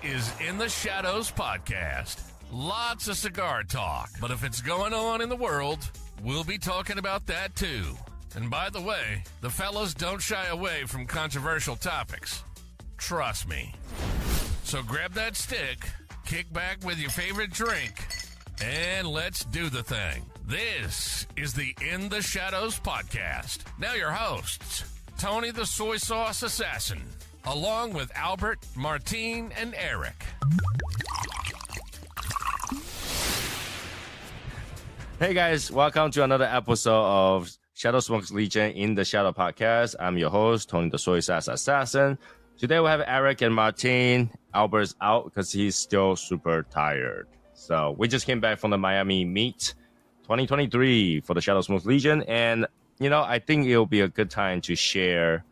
is In the Shadows Podcast. Lots of cigar talk, but if it's going on in the world, we'll be talking about that too. And by the way, the fellows don't shy away from controversial topics. Trust me. So grab that stick, kick back with your favorite drink, and let's do the thing. This is the In the Shadows Podcast. Now your hosts, Tony the Soy Sauce Assassin, along with Albert, Martine, and Eric. Hey guys, welcome to another episode of Shadow Smoke's Legion in the Shadow Podcast. I'm your host, Tony the Soy Sauce Assassin. Today we have Eric and Martine. Albert's out because he's still super tired. So we just came back from the Miami Meet 2023 for the Shadow Smoke's Legion. And, you know, I think it'll be a good time to share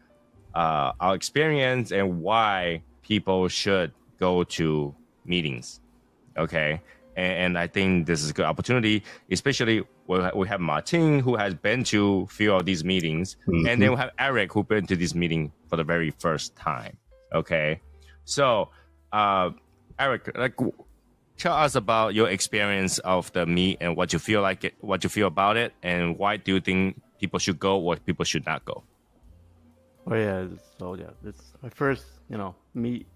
our experience and why people should go to meetings. Okay. And I think this is a good opportunity, especially we have Martine, who has been to a few of these meetings, and then we have Eric, who been to this meeting for the very first time. Okay, so Eric, tell us about your experience of the meet and what you feel like it, what you feel about it, and why do you think people should go or people should not go? Oh yeah, this is my first,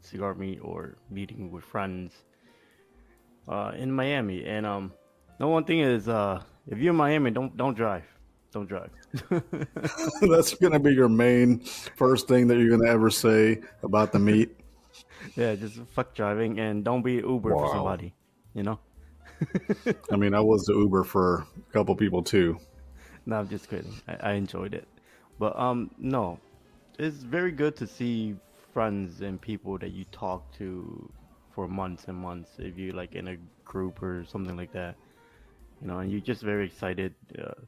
cigar meet or meeting with friends. In Miami, and the one thing is, if you're in Miami, don't drive. That's gonna be your main first thing that you're gonna ever say about the meet. Yeah, just fuck driving and don't be Uber for somebody. I mean, I was the Uber for a couple people too. No, I'm just kidding. I enjoyed it, but no, it's very good to see friends and people that you talk to for months and months, if you like in a group or something like that, and you're just very excited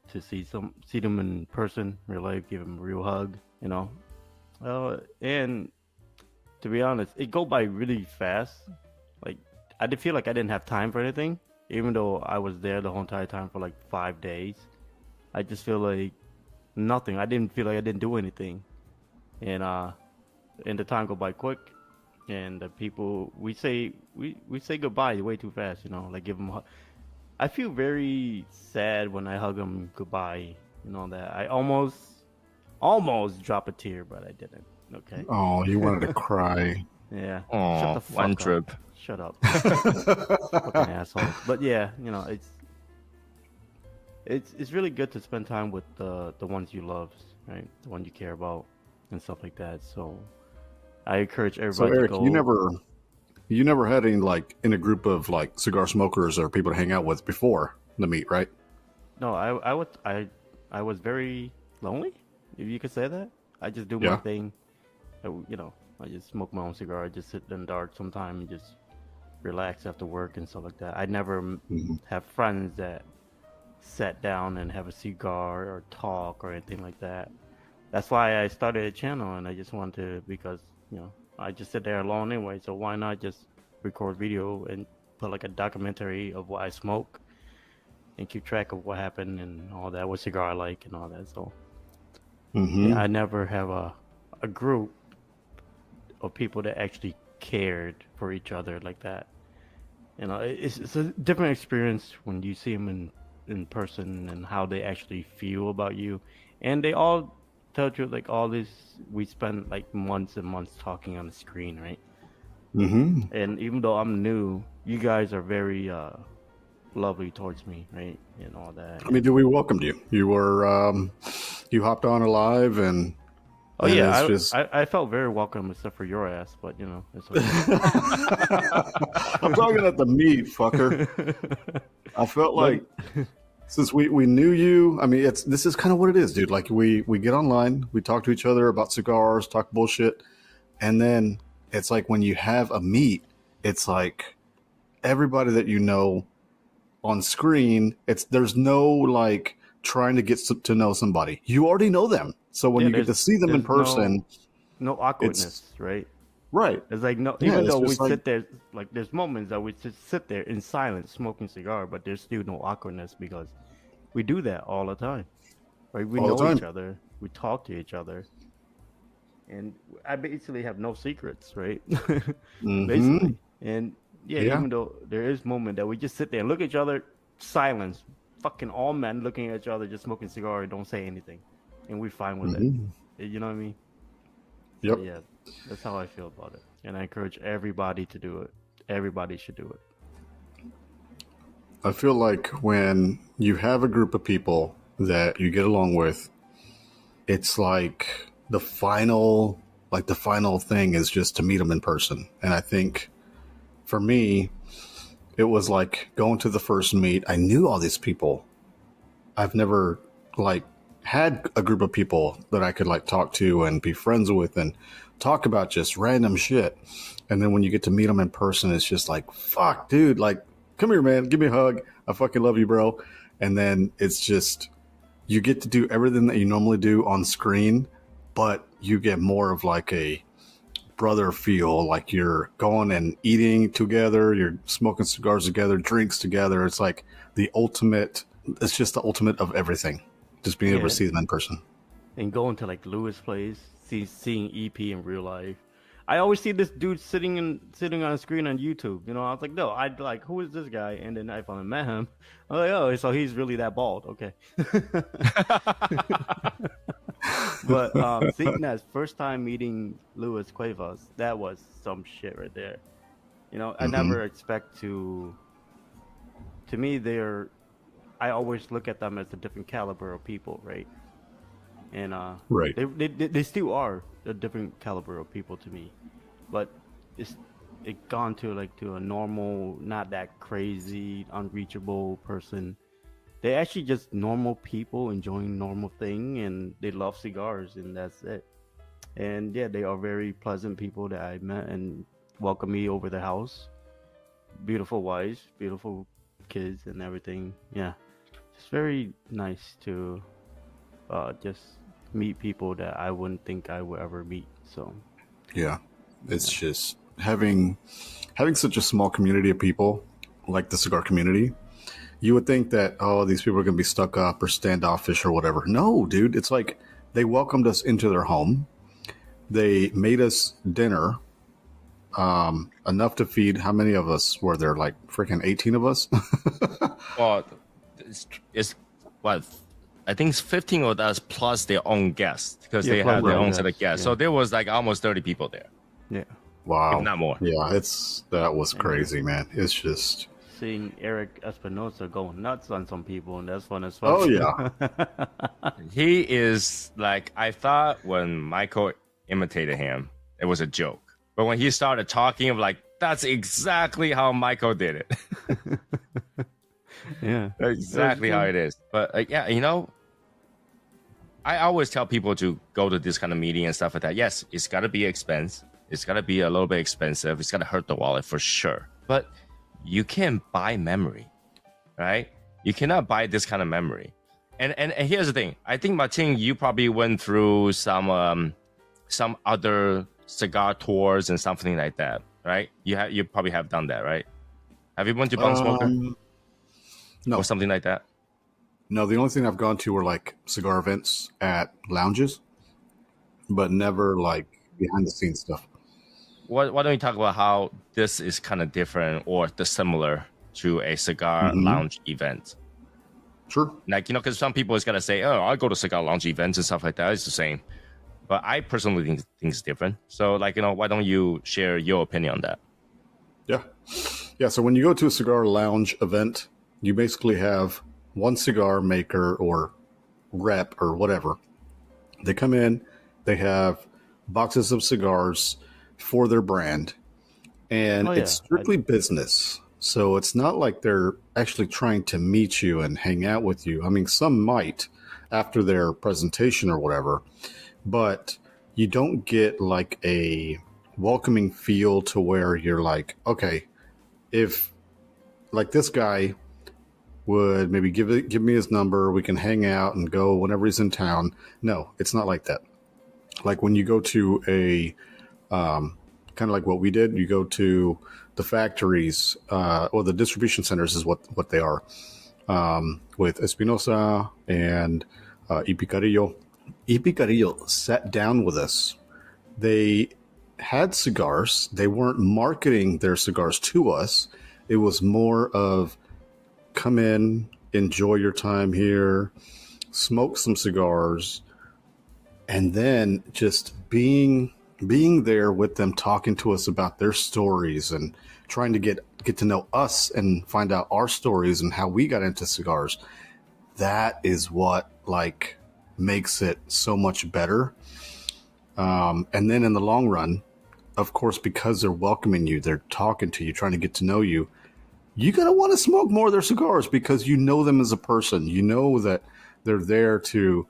to see them in person, real life, give them a real hug, and to be honest, it go by really fast. Like, I did feel like I didn't have time for anything, even though I was there the whole entire time for like 5 days. I just feel like nothing. I didn't feel like I didn't do anything, and the time go by quick. And the people, we say goodbye way too fast, like give them a hug. I feel very sad when I hug them goodbye, that I almost drop a tear, but I didn't. Okay. Oh, you wanted to cry. Yeah. Oh, shut the fuck one up. trip. Shut up. Fucking asshole. But yeah, it's really good to spend time with the ones you love, right? The ones you care about and stuff like that. So I encourage everybody. So Eric, to go. you never had any like in a group of like cigar smokers or people to hang out with before the meet, right? No, I was very lonely, if you could say that. I just do my thing. I just smoke my own cigar. I just sit in the dark sometime and just relax after work and stuff like that. I never have friends that sat down and have a cigar or talk or anything like that. That's why I started a channel, and I just wanted to, because I just sit there alone anyway, so why not just record video and put like a documentary of what I smoke and keep track of what happened and all that, what cigar I like and all that. So yeah, I never have a group of people that actually cared for each other like that. It's a different experience when you see them in person and how they actually feel about you. And they all tell you, like, all this, we spent like months and months talking on the screen, right? And even though I'm new, you guys are very lovely towards me, right? And all that. I mean, we welcomed you. You were you hopped on live, and I felt very welcome, except for your ass, but it's okay. I'm talking at the meet, fucker. I felt like since we knew you, I mean, this is kind of what it is, dude. Like, we get online, we talk to each other about cigars, talk bullshit, and then it's like when you have a meet, it's like everybody that you know on screen, there's no like trying to get to know somebody. You already know them, so when you get to see them in person, no awkwardness, right? Right. It's like even though we sit there, like there's moments that we just sit there in silence smoking cigar, but there's still no awkwardness because we do that all the time. Right? We know each other, we talk to each other, and I basically have no secrets, right? Basically, And even though there is moment that we just sit there and look at each other, silence, fucking all men looking at each other, just smoking cigar, don't say anything, and we're fine with it. You know what I mean? Yep. So, yeah, that's how I feel about it, and I encourage everybody to do it. Everybody should do it. I feel like when you have a group of people that you get along with, it's like the final thing is just to meet them in person. And I think for me, it was like going to the first meet. I knew all these people. I've never like had a group of people that I could like talk to and be friends with and talk about just random shit. And then when you get to meet them in person, it's just like, fuck, dude, like, come here, man, give me a hug. I fucking love you, bro. And then it's just, you get to do everything that you normally do on screen, but you get more of like a brother feel, like you're going and eating together, you're smoking cigars together, drinks together. It's like it's just the ultimate of everything. Just being able to see them in person. And going to like Lewis Place, seeing EP in real life. I always see this dude sitting on a screen on YouTube. You know, I was like, no, I'd like, who is this guy? And then I finally met him. I'm like, oh, so he's really that bald. Okay. But seeing that first time meeting Luis Cuevas, that was some shit right there. You know, I never expect to me, I always look at them as a different caliber of people, right? And right. They still are a different caliber of people to me, but it gone to a normal, not that crazy, unreachable person. They're actually just normal people enjoying normal thing, and they love cigars, and that's it. And yeah, they are very pleasant people that I met and welcomed me over the house. Beautiful wives, beautiful kids, and everything. Yeah, it's very nice to just meet people that I wouldn't think I would ever meet. So yeah, it's just having such a small community of people like the cigar community. You would think that, oh, these people are going to be stuck up or standoffish or whatever. No, dude, it's like they welcomed us into their home. They made us dinner, enough to feed. How many of us were there? Like freaking 18 of us? Well, it's what? I think it's 15 of us plus their own guests, because they had their own set of guests. Yeah. So there was like almost 30 people there. Yeah. Wow. If not more. Yeah, that was crazy, man. It's just seeing Eric Espinosa going nuts on some people, and that's fun as well. Oh yeah. He is like, I thought when Michael imitated him, it was a joke. But when he started talking, I'm like, that's exactly how Michael did it. Yeah, exactly how it is. But yeah, you know, I always tell people to go to this kind of meeting and stuff like that. Yes, it's got to be expensive. It's got to be a little bit expensive. It's got to hurt the wallet for sure. But you can't buy memory, right? You cannot buy this kind of memory. And here's the thing. I think, Martin, you probably went through some other cigar tours and something like that, right? You probably have done that, right? Have you went to Bung Smoker? No. Or something like that? No, the only thing I've gone to were like cigar events at lounges, but never like behind the scenes stuff. Why don't you talk about how this is kind of different or similar to a cigar lounge event? Sure. Like, you know, because some people is going to say, oh, I go to cigar lounge events and stuff like that. It's the same. But I personally think it's different. So, like, you know, why don't you share your opinion on that? Yeah. Yeah, so when you go to a cigar lounge event, you basically have one cigar maker or rep or whatever. They come in, they have boxes of cigars for their brand, and it's strictly business. So it's not like they're actually trying to meet you and hang out with you. I mean, some might after their presentation or whatever, but you don't get like a welcoming feel to where you're like, okay, if like this guy would maybe give me his number, we can hang out and go whenever he's in town. No, it's not like that. Like when you go to a kind of like what we did, you go to the factories or the distribution centers is what they are, with Espinosa and Ipicarillo. Ipicarillo sat down with us. They had cigars. They weren't marketing their cigars to us. It was more of come in, enjoy your time here, smoke some cigars, and then just being there with them, talking to us about their stories and trying to get to know us and find out our stories and how we got into cigars. That is what like makes it so much better. And then in the long run, of course, because they're welcoming you, they're talking to you, trying to get to know you, you're going to want to smoke more of their cigars because you know them as a person. You know that they're there to,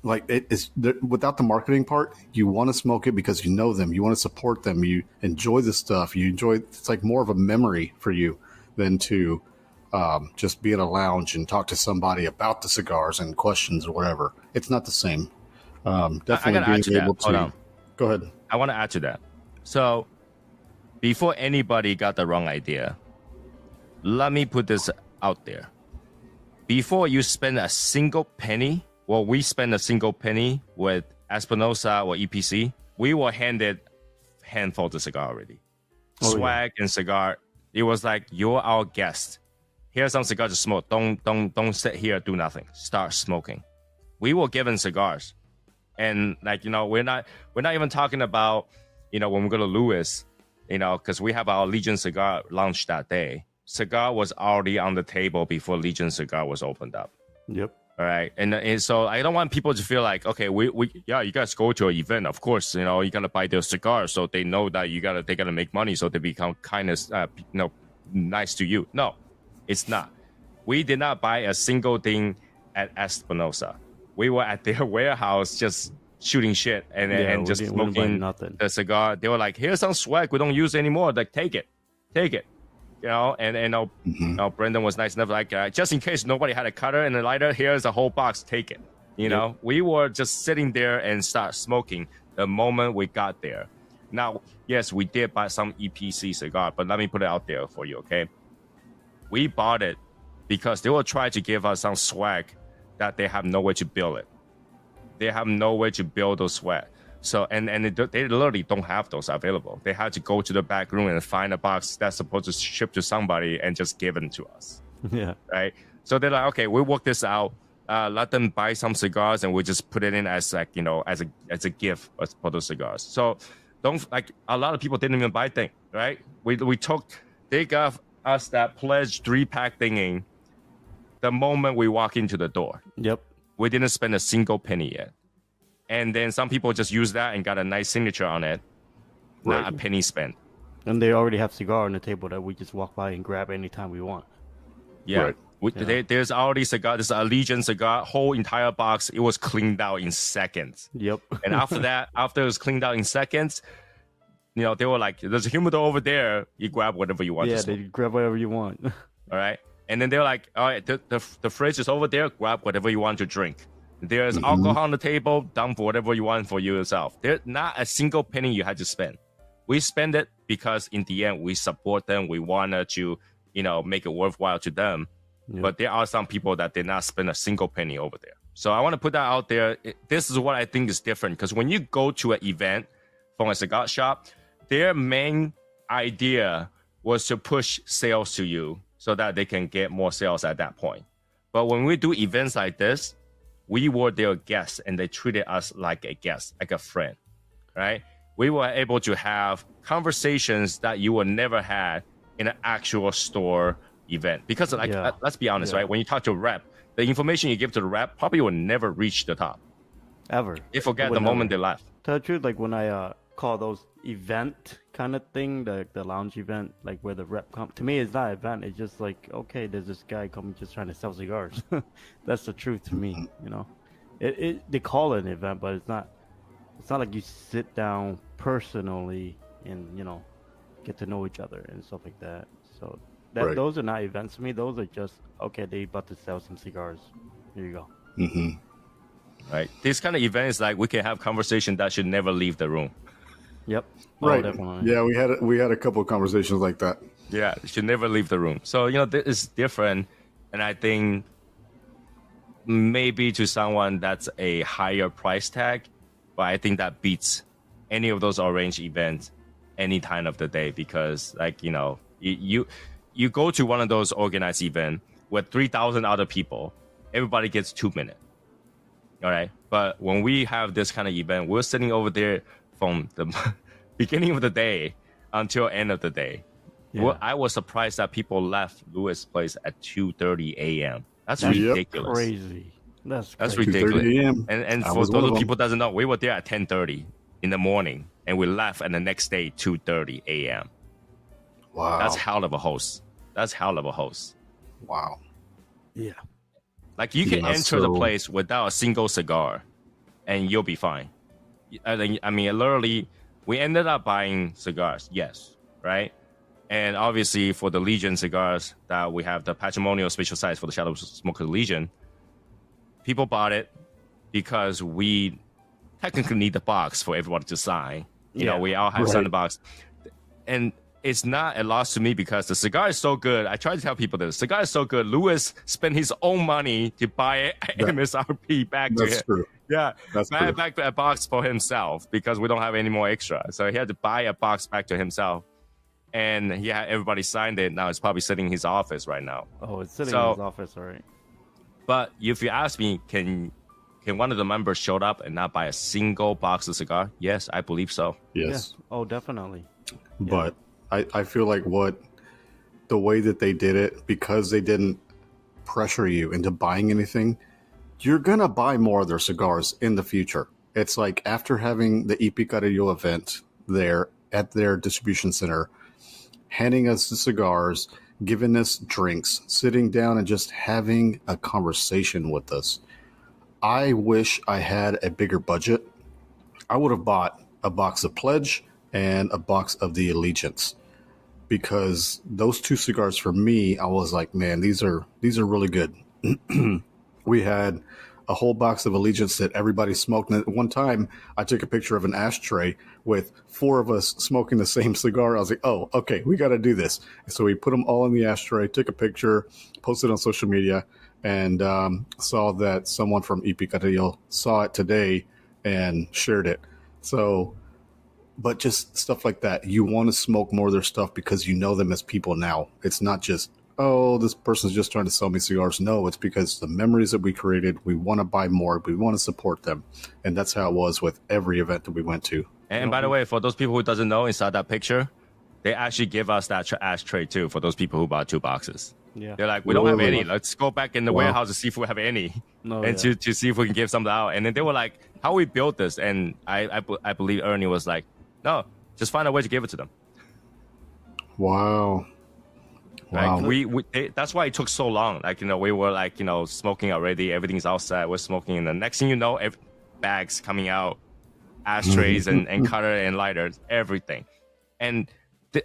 like it is without the marketing part, you want to smoke it because you know them. You want to support them. You enjoy the stuff. You enjoy, it's like more of a memory for you than to just be in a lounge and talk to somebody about the cigars and questions or whatever. It's not the same. Definitely being able to. Hold on. Go ahead. I want to add to that. So before anybody got the wrong idea, let me put this out there. Before you spend a single penny, well, we spend a single penny with Espinosa or EPC, we were handed handfuls of cigar already. Swag and cigar. It was like, you're our guest. Here's some cigars to smoke. Don't sit here, do nothing. Start smoking. We were given cigars. And like, we're not even talking about, when we go to Lewis, because we have our Legion cigar launch that day. Cigar was already on the table before Legion cigar was opened up. Yep. All right. And so I don't want people to feel like, okay, you guys go to an event. Of course, you got to buy their cigars. So they know that they got to make money. So they become nice to you. No, it's not. We did not buy a single thing at Espinosa. We were at their warehouse just shooting shit and just smoking the cigar. They were like, here's some swag we don't use anymore. Like, take it. Brendan was nice enough, like, just in case nobody had a cutter and a lighter, here's a whole box, take it. We were just sitting there and start smoking the moment we got there. Now, yes, we did buy some EPC cigar, but let me put it out there for you, okay? We bought it because they will try to give us some swag that they have nowhere to build it. They have nowhere to build those swag. So, and they literally don't have those available. They had to go to the back room and find a box that's supposed to ship to somebody and just give it to us. Yeah. Right? So they're like, okay, we'll work this out. Let them buy some cigars and we just put it in as like, as a gift for those cigars. So a lot of people didn't even buy things, right? They gave us that pledge 3-pack thingy the moment we walk into the door. Yep. We didn't spend a single penny yet. And then some people just use that and got a nice signature on it. Not a penny spent. And they already have cigar on the table that we just walk by and grab anytime we want. Yeah. Right. There's already cigar. There's a Legion cigar, whole entire box. It was cleaned out in seconds. Yep. And after that, after it was cleaned out in seconds, they were like, there's a humidor over there. You grab whatever you want. Yeah, they grab whatever you want. All right. And then they're like, all right, the fridge is over there. Grab whatever you want to drink. There's alcohol on the table. Dump whatever you want for yourself. There's not a single penny you had to spend. We spend it because in the end, we support them. We wanted to, make it worthwhile to them. Yep. But there are some people that did not spend a single penny over there. So I want to put that out there. This is what I think is different. Because when you go to an event from a cigar shop, their main idea was to push sales to you so that they can get more sales at that point. But when we do events like this, we were their guests and they treated us like a guest, like a friend, right? We were able to have conversations that you would never had in an actual store event. Because let's be honest, right? When you talk to a rep, the information you give to the rep probably will never reach the top. Ever. They forget the moment they left. Tell the truth, like when I call those event kind of thing, the lounge event, like where the rep comes, to me it's not an event. It's just like, okay, there's this guy coming just trying to sell cigars. That's the truth to me, they call it an event, but it's not like you sit down personally and get to know each other and stuff like that. So those are not events to me. Those are just, okay, they about to sell some cigars. Here you go. Right. This kind of event is like we can have conversation that should never leave the room. Yep. Right. Definitely. Yeah, we had a couple of conversations like that. Yeah, it should never leave the room. So, this is different. And I think maybe to someone that's a higher price tag, but I think that beats any of those arranged events any time of the day, because like, you go to one of those organized events with 3,000 other people, everybody gets 2 minutes. All right. But when we have this kind of event, we're sitting over there from the beginning of the day until end of the day. Yeah. Well, I was surprised that people left Lewis' place at 2:30 a.m. That's ridiculous. Crazy. That's ridiculous. And for those people who doesn't know, we were there at 10:30 in the morning, and we left, and the next day 2:30 a.m. Wow, that's hell of a host. Wow. Yeah. Like you can enter the place without a single cigar, and you'll be fine. I mean, literally, we ended up buying cigars. Yes, right. And obviously, for the Legion cigars that we have, the patrimonial special size for the Shadow Smoker Legion, people bought it because we technically need the box for everybody to sign. You know, we all have signed the box. And it's not a loss to me because the cigar is so good. I try to tell people that the cigar is so good. Lewis spent his own money to buy MSRP back to him. That's true. Yeah, back to a box for himself because we don't have any more extra. So he had to buy a box back to himself. And everybody signed it. Now it's probably sitting in his office right now. Oh, it's sitting in his office, all right. But if you ask me, can one of the members show up and not buy a single box of cigar? Yes, I believe so. Yes. Yeah. Oh, definitely. But I feel like the way that they did it, because they didn't pressure you into buying anything, you're going to buy more of their cigars in the future. It's like after having the Y Picadillo event there at their distribution center, handing us the cigars, giving us drinks, sitting down and just having a conversation with us. I wish I had a bigger budget. I would have bought a box of Pledge and a box of the Allegiance, because those two cigars for me, I was like, man, these are really good. We had a whole box of Allegiance that everybody smoked. And at one time, I took a picture of an ashtray with 4 of us smoking the same cigar. I was like, oh, okay, we got to do this. So we put them all in the ashtray, took a picture, posted on social media, and saw that someone from Y Picadillo saw it today and shared it. So, but just stuff like that. You want to smoke more of their stuff because you know them as people now. It's not just, oh, this person's just trying to sell me cigars. No, it's because the memories that we created, we want to buy more. We want to support them. And that's how it was with every event that we went to. And by the way, for those people who doesn't know, inside that picture, they actually give us that ashtray too for those people who bought 2 boxes. Yeah. They're like, we don't have any. Let's go back in the warehouse to see if we have any. To see if we can give some out. And then they were like, how we built this? And I believe Ernie was like, no, just find a way to give it to them. Wow. Like that's why it took so long. Like, we were like, smoking already. Everything's outside. We're smoking. And the next thing you know, bags coming out, ashtrays and cutter and lighters, everything. And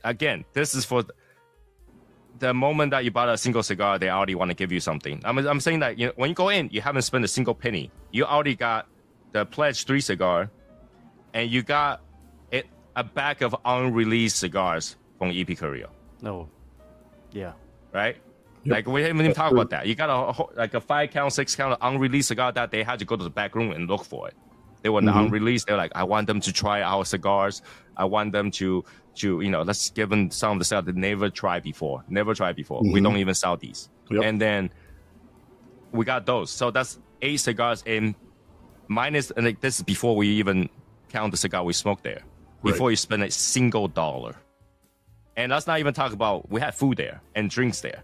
again, this is for the moment that you bought a single cigar, they already want to give you something. I'm saying that when you go in, you haven't spent a single penny. You already got the Pledge 3 cigar, and you got a bag of unreleased cigars from EP Korea. No. Yeah. Right? Yep. Like, we haven't even talked about that. You got a 5-count, 6-count unreleased cigar that they had to go to the back room and look for it. They were unreleased. They're like, I want them to try our cigars. I want them to let's give them some of the stuff they never tried before. We don't even sell these. Yep. And then we got those. So that's 8 cigars in minus, and this is before we even count the cigar we smoked there. Before you spend a single dollar. And let's not even talk about, we had food there and drinks there,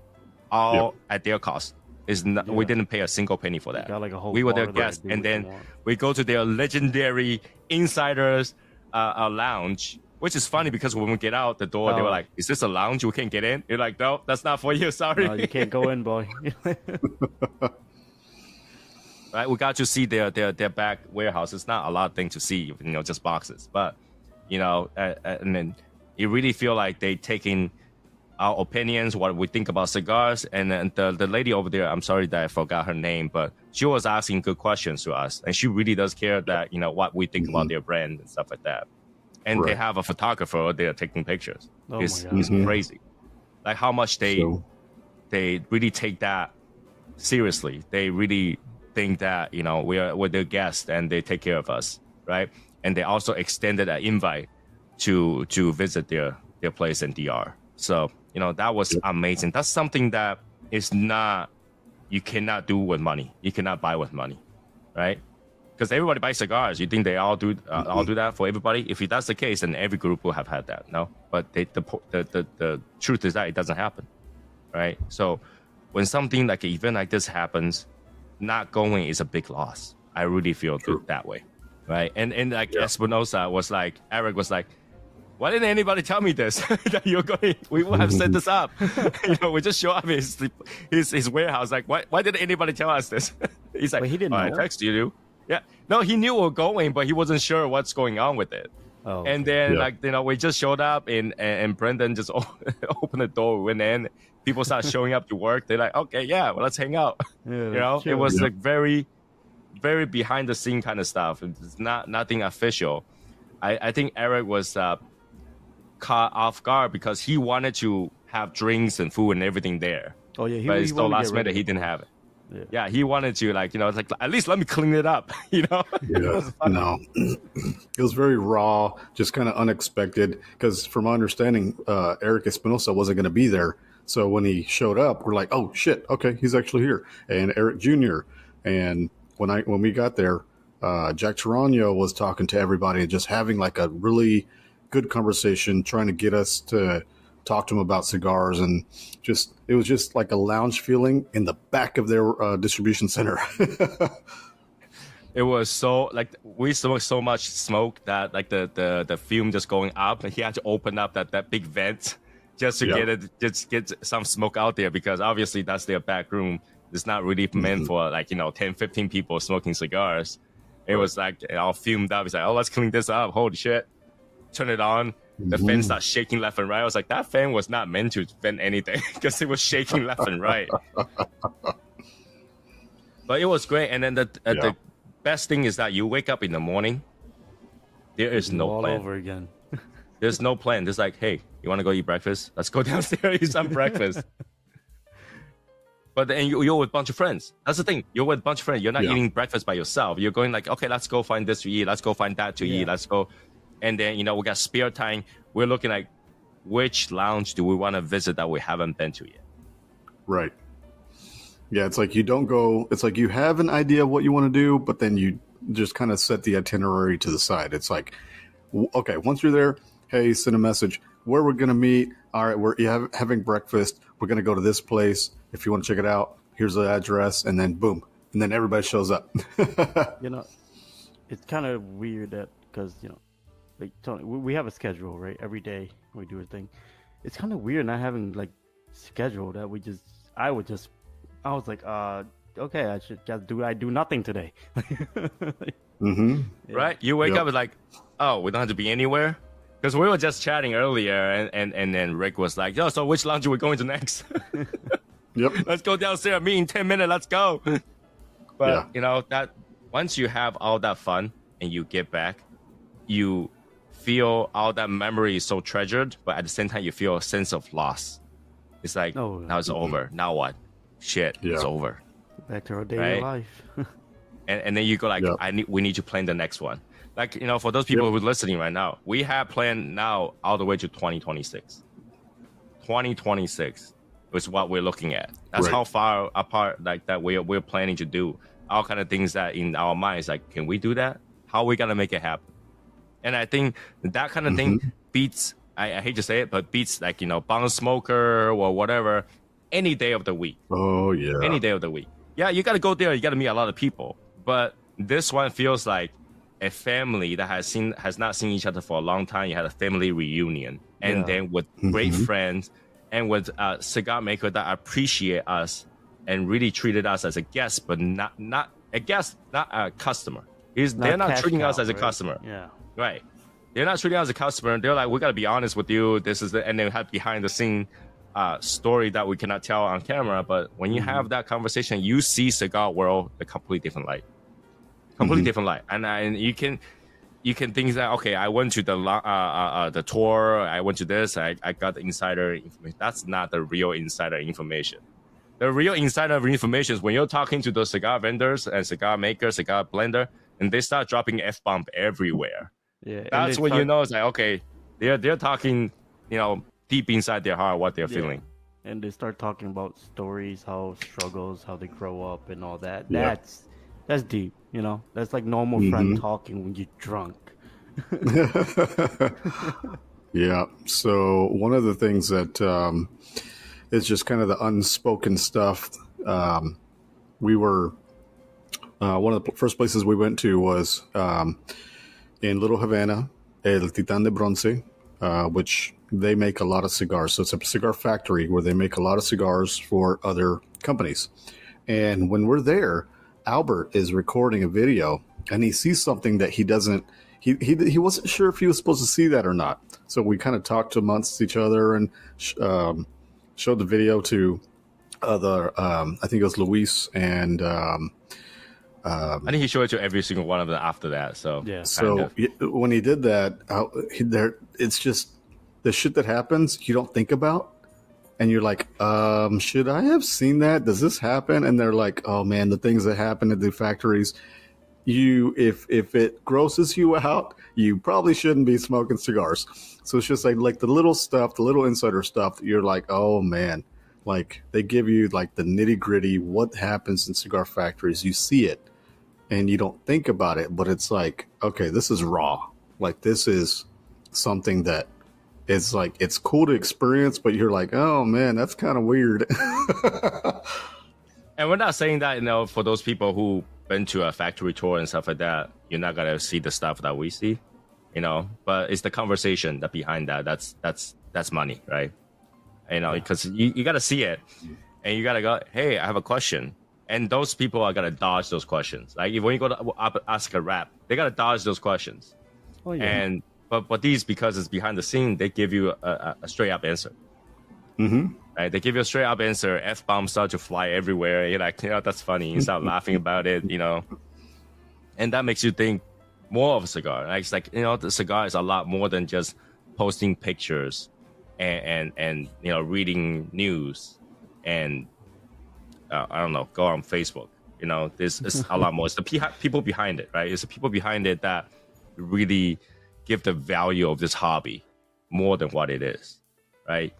all at their cost. We didn't pay a single penny for that. We were their guests, and then we go to their legendary insiders lounge, which is funny because when we get out the door, they were like, "Is this a lounge? We can't get in." You're like, "No, that's not for you. Sorry, no, you can't go in, boy." Right? We got to see their back warehouse. It's not a lot of things to see, just boxes, but and then you really feel like they taking our opinions, what we think about cigars. And then the lady over there, I'm sorry that I forgot her name, but she was asking good questions to us. And she really does care that, what we think about their brand and stuff like that. And they have a photographer there taking pictures. It's crazy. Like how much they really take that seriously. They really think that, we're their guests and they take care of us, right? and they also extended an invite to visit their place in DR. So that was amazing. That's something that is not, you cannot do with money. You cannot buy with money, right? Because everybody buys cigars. You think they all do that for everybody? If that's the case, then every group will have had that. No, but the truth is that it doesn't happen, right? So when something like an event like this happens, not going is a big loss. I really feel that way, right? And like Espinosa was like, Eric was like, why didn't anybody tell me this? That you're going, we would have set this up. We just show up his warehouse. Like, why didn't anybody tell us this? He's like, he didn't know. I text you. Yeah. No, he knew we were going, but he wasn't sure what's going on with it. Oh, okay. And then, we just showed up and Brendan just opened the door. We went in. People start showing up to work. They're like, okay, yeah, well, let's hang out. Yeah, it was like very, very behind the scene kind of stuff. It's nothing official. I think Eric was caught off guard because he wanted to have drinks and food and everything there. Oh yeah, but it's the last minute he didn't have it. Yeah, he wanted to it's like at least let me clean it up. Yeah, no, it was very raw, just kind of unexpected. Because from my understanding, Eric Espinosa wasn't going to be there. So when he showed up, we're like, oh shit, okay, he's actually here. And Eric Jr. And when we got there, Jack Tarano was talking to everybody and just having like a really good conversation, trying to get us to talk to him about cigars, and it was just like a lounge feeling in the back of their distribution center. It was so like we smoked so much smoke that like the fume just going up, and he had to open up that big vent just to get some smoke out there, because obviously that's their back room. It's not really meant for 10, 15 people smoking cigars. It was like all fumed up. It's like, oh, let's clean this up. Holy shit. Turn it on. The fan starts shaking left and right. I was like, that fan was not meant to vent anything because it was shaking left and right. But it was great. And then the best thing is that you wake up in the morning, there is no plan. All over again. There's no plan. There's like, hey, you want to go eat breakfast? Let's go downstairs, eat some breakfast. But then you're with a bunch of friends. That's the thing. You're with a bunch of friends. You're not eating breakfast by yourself. You're going like, okay, let's go find this to eat. Let's go find that to eat. Let's go. And then, we got spare time. We're looking like, which lounge do we want to visit that we haven't been to yet? Right. Yeah, it's like you don't go, it's like you have an idea of what you want to do, but then you just kind of set the itinerary to the side. It's like, okay, once you're there, hey, send a message. Where we're going to meet. All right, we're having breakfast. We're going to go to this place. If you want to check it out, here's the address. And then boom. And then everybody shows up. It's kind of weird that because, like Tony, we have a schedule, right? Every day we do a thing. It's kind of weird not having like schedule that I was like, okay, I should just do nothing today. Right? You wake up and like, oh, we don't have to be anywhere. Because we were just chatting earlier, and then Rick was like, yo, so which lounge are we going to next? Let's go downstairs, meet in 10 minutes, let's go. But, that once you have all that fun and you get back, you feel all that memory is so treasured, but at the same time, you feel a sense of loss. It's like, now it's over. Now what? Shit, it's over. Back to our daily life. and then you go like, we need to plan the next one. Like, for those people who are listening right now, we have planned now all the way to 2026. 2026 is what we're looking at. That's how far apart like that we're planning to do. All kind of things that in our minds, like, can we do that? How are we going to make it happen? And I think that kind of thing beats, I hate to say it, but beats like, Bong Smoker or whatever, any day of the week. Oh, yeah. Any day of the week. Yeah, you got to go there. You got to meet a lot of people. But this one feels like a family that has not seen each other for a long time. You had a family reunion, and then with great friends and with a cigar maker that appreciate us and really treated us as a guest, but not a guest, not a customer. They're not treating us as a customer. Yeah, right. They're not treating us as a customer. They're like, we got to be honest with you. This is and they have behind the scene story that we cannot tell on camera. But when you have that conversation, you see cigar world a completely different light. Completely different light, and you can think that, okay, I went to the tour, I went to this, I got the insider information. That's not the real insider information. The real insider information is when you're talking to the cigar vendors and cigar makers, cigar blender, and they start dropping F-bomb everywhere. Yeah, That's when you know it's like, okay, they're talking, deep inside their heart what they're feeling. And they start talking about stories, how struggles, how they grow up, and all that. Yeah. That's deep. That's like normal friend talking when you're drunk. Yeah. So one of the things that is just kind of the unspoken stuff. We were one of the first places we went to was in Little Havana, El Titán de Bronce, which they make a lot of cigars. So it's a cigar factory where they make a lot of cigars for other companies. And when we're there, Albert is recording a video and he sees something that he doesn't. He wasn't sure if he was supposed to see that or not. So we kind of talked amongst each other and showed the video to other. I think it was Luis and. I think he showed it to every single one of them after that. So yeah. So when he did that, it's just the shit that happens you don't think about, and you're like, should I have seen that? Does this happen? And they're like, oh man, the things that happen at the factories. If it grosses you out, you probably shouldn't be smoking cigars. So it's just like the little stuff, the little insider stuff that you're like, oh man, like they give you like the nitty gritty, what happens in cigar factories. You see it and you don't think about it, but it's like, okay, this is raw. Like this is something that is like, it's cool to experience, but you're like, oh man, that's kind of weird. And we're not saying that, for those people who been to a factory tour and stuff like that, you're not gonna see the stuff that we see, but it's the conversation that behind that. That's money, right? Because you gotta see it and you gotta go, hey, I have a question. And those people are gonna dodge those questions. Like when you go to ask a rep, they gotta dodge those questions. Oh yeah. And but these, because it's behind the scene, they give you a straight up answer. Mm-hmm. Right? They give you a straight up answer. F-bombs start to fly everywhere. You're like, that's funny. You start laughing about it, and that makes you think more of a cigar. Like, it's like, the cigar is a lot more than just posting pictures and reading news and I don't know, go on Facebook. This is a lot more. It's the people behind it, right? It's the people behind it that really give the value of this hobby more than what it is, right?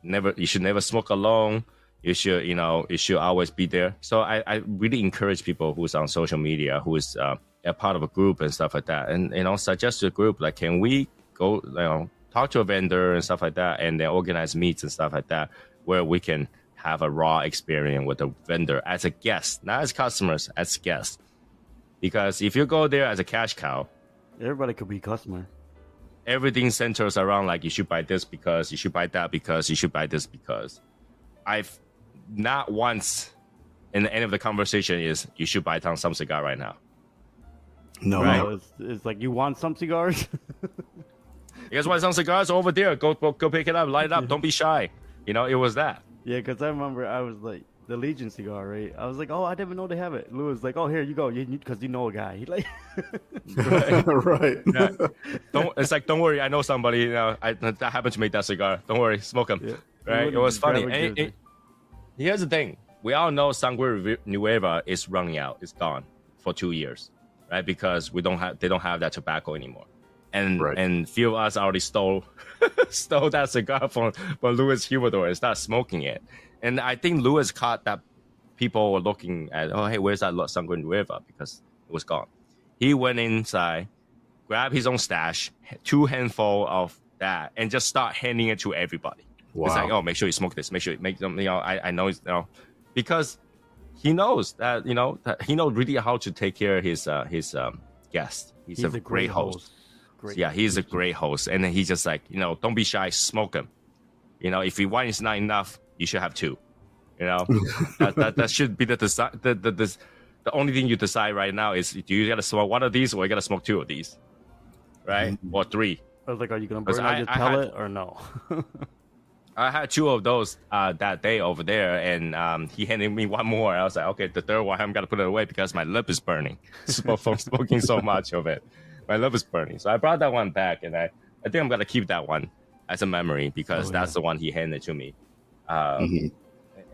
You should never smoke alone. You should, it should always be there. So I really encourage people who's on social media, who is a part of a group and stuff like that, and suggest to a group like, can we go, talk to a vendor and stuff like that, and then organize meets and stuff like that, where we can have a raw experience with the vendor as a guest, not as customers, as guests. Because if you go there as a cash cow, everybody could be a customer. Everything centers around like, you should buy this because, you should buy that because, you should buy this because. I've not once in the end of the conversation is, you should buy some cigar right now. No, right? No, it's like, you want some cigars? You guys want some cigars over there? Go pick it up, light it up. Don't be shy. It was that. Yeah, because I remember I was like, the Legion cigar, right? I was like, oh, I didn't even know they have it. Lou was like, oh, here you go, because you know a guy. He like, right. Yeah. It's like, don't worry, I know somebody. That happened to make that cigar. Don't worry, smoke them. Yeah. Right? It was funny. And here's the thing: we all know Sangre Nueva is running out. It's gone for 2 years, right? Because they don't have that tobacco anymore. And few of us already stole that cigar from Louis Humidor and started smoking it. And I think Louis caught that people were looking at, oh, hey, where's that Sangre Nueva? Because it was gone. He went inside, grabbed his own stash, 2 handfuls of that, and just start handing it to everybody. Wow. It's like, oh, make sure you smoke this. Make sure you make them, I know, because he knows that, that he knows really how to take care of his guests. He's a great host. Yeah, he's a great host. And then he's just like, don't be shy, smoke him. If one is not enough, you should have 2. That should be the only thing you decide right now is, do you gotta smoke 1 of these or you gotta smoke 2 of these, right? Or 3. I was like, are you gonna burn out your pellet or no? I had 2 of those that day over there, and he handed me 1 more. I was like, okay, the third one I'm gonna put it away because my lip is burning from smoking so much of it. My lip is burning, so I brought that one back, and I think I'm gonna keep that one as a memory because that's the one he handed to me. And